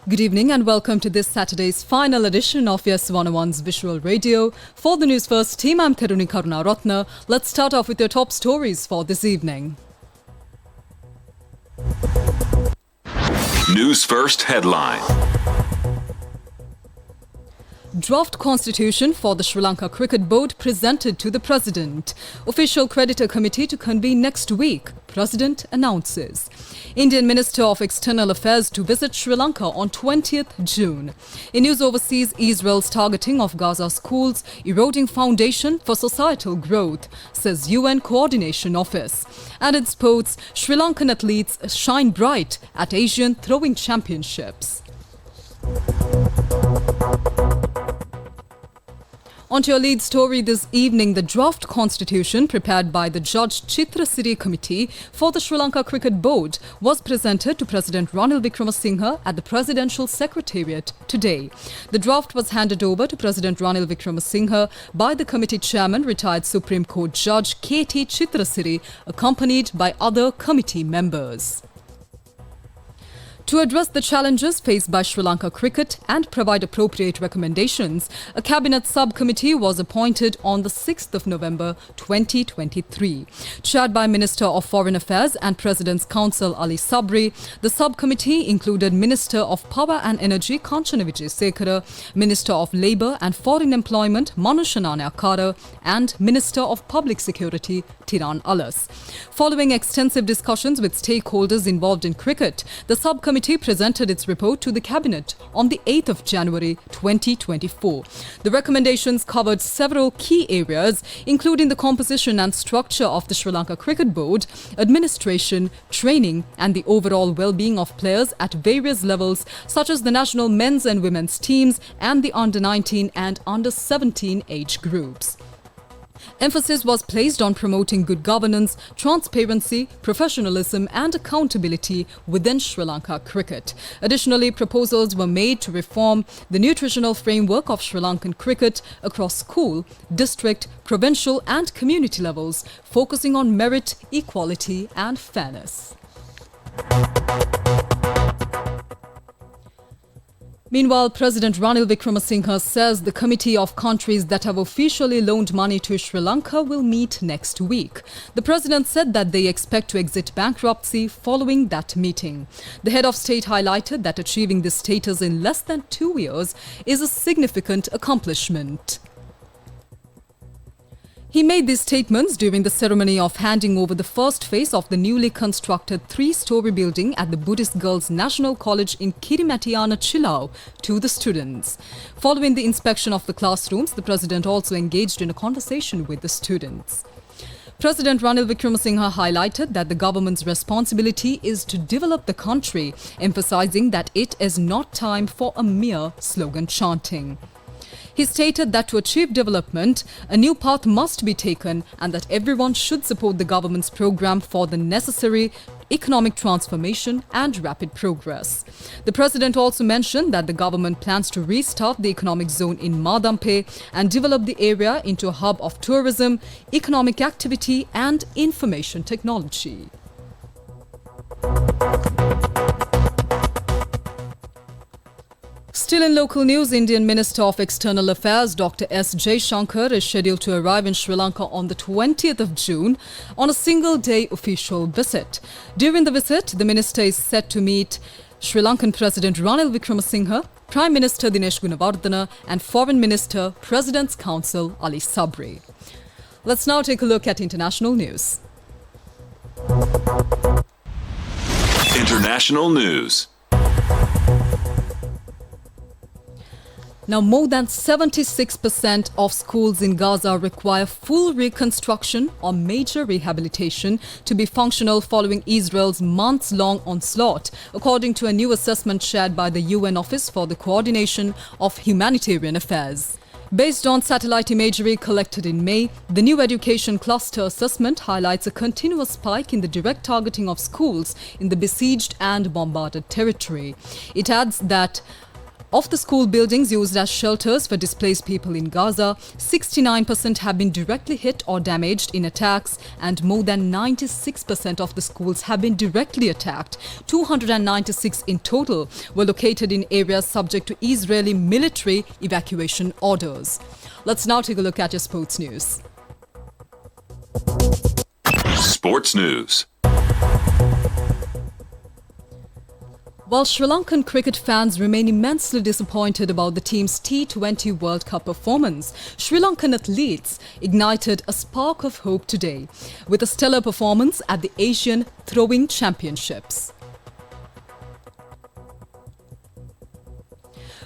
Good evening and welcome to this Saturday's final edition of Yes 101's Visual Radio. For the Newsfirst team, I'm Karuni Karunaratna. Let's start off with your top stories for this evening. Newsfirst headline. Draft constitution for the Sri Lanka Cricket Board presented to the President. Official creditor committee to convene next week. President announces. Indian Minister of External Affairs to visit Sri Lanka on 20th June. In news overseas, Israel's targeting of Gaza schools, eroding foundation for societal growth, says UN Coordination Office. And in sports, Sri Lankan athletes shine bright at Asian Throwing Championships. On to your lead story this evening, the draft constitution prepared by the Judge Chitra Siri Committee for the Sri Lanka Cricket Board was presented to President Ranil Wickremesinghe at the Presidential Secretariat today. The draft was handed over to President Ranil Wickremesinghe by the committee chairman, retired Supreme Court Judge K.T. Chitra Siri, accompanied by other committee members. To address the challenges faced by Sri Lanka cricket and provide appropriate recommendations, a cabinet subcommittee was appointed on the 6th of November 2023. Chaired by Minister of Foreign Affairs and President's Counsel Ali Sabri, the subcommittee included Minister of Power and Energy Kanchana Wijesekara, Minister of Labour and Foreign Employment Manu Shanane Akara, and Minister of Public Security Tiran Alas. Following extensive discussions with stakeholders involved in cricket, the subcommittee presented its report to the Cabinet on the 8th of January 2024. The recommendations covered several key areas, including the composition and structure of the Sri Lanka Cricket Board, administration, training, and the overall well-being of players at various levels, such as the national men's and women's teams and the under-19 and under-17 age groups. Emphasis was placed on promoting good governance, transparency, professionalism and accountability within Sri Lanka cricket. Additionally, proposals were made to reform the nutritional framework of Sri Lankan cricket across school, district, provincial and community levels, focusing on merit, equality and fairness. Meanwhile, President Ranil Wickremesinghe says the committee of countries that have officially loaned money to Sri Lanka will meet next week. The president said that they expect to exit bankruptcy following that meeting. The head of state highlighted that achieving this status in less than 2 years is a significant accomplishment. He made these statements during the ceremony of handing over the first phase of the newly constructed 3-story building at the Buddhist Girls National College in Kirimatiana, Chilau to the students. Following the inspection of the classrooms, the president also engaged in a conversation with the students. President Ranil Wickremesinghe highlighted that the government's responsibility is to develop the country, emphasizing that it is not time for a mere slogan chanting. He stated that to achieve development, a new path must be taken and that everyone should support the government's program for the necessary economic transformation and rapid progress. The president also mentioned that the government plans to restart the economic zone in Madampe and develop the area into a hub of tourism, economic activity and information technology. Still in local news, Indian Minister of External Affairs Dr. S. Jaishankar is scheduled to arrive in Sri Lanka on the 20th of June on a single-day official visit. During the visit, the minister is set to meet Sri Lankan President Ranil Wickremesinghe, Prime Minister Dinesh Gunawardena and Foreign Minister, President's Counsel Ali Sabri. Let's now take a look at international news. International news. Now, more than 76% of schools in Gaza require full reconstruction or major rehabilitation to be functional following Israel's months-long onslaught, according to a new assessment shared by the UN Office for the Coordination of Humanitarian Affairs. Based on satellite imagery collected in May, the new education cluster assessment highlights a continuous spike in the direct targeting of schools in the besieged and bombarded territory. It adds that Of the school buildings used as shelters for displaced people in Gaza, 69% have been directly hit or damaged in attacks, and more than 96% of the schools have been directly attacked. 296 in total were located in areas subject to Israeli military evacuation orders. Let's now take a look at your sports news. Sports News. While Sri Lankan cricket fans remain immensely disappointed about the team's T20 World Cup performance, Sri Lankan athletes ignited a spark of hope today with a stellar performance at the Asian Throwing Championships.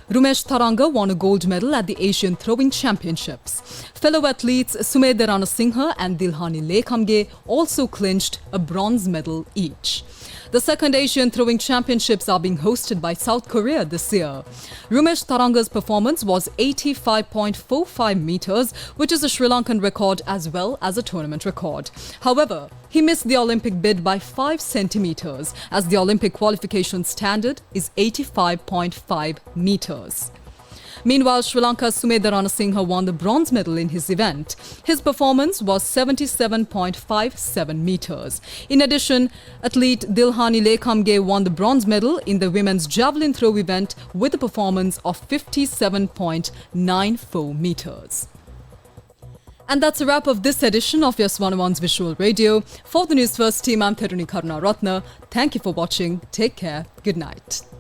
Rumesh Tharanga won a gold medal at the Asian Throwing Championships. Fellow athletes Sumedha Ranasinghe and Dilhani Lekhamge also clinched a bronze medal each. The second Asian Throwing Championships are being hosted by South Korea this year. Rumesh Tharanga's performance was 85.45 meters, which is a Sri Lankan record as well as a tournament record. However, he missed the Olympic bid by 5 centimeters, as the Olympic qualification standard is 85.5 meters. Meanwhile, Sri Lanka's Sumedha Ranasinghe won the bronze medal in his event. His performance was 77.57 meters. In addition, athlete Dilhani Lekhamge won the bronze medal in the women's javelin throw event with a performance of 57.94 meters. And that's a wrap of this edition of Yes 101's Visual Radio. For the Newsfirst team, I'm Tharuni Karunaratne. Thank you for watching. Take care. Good night.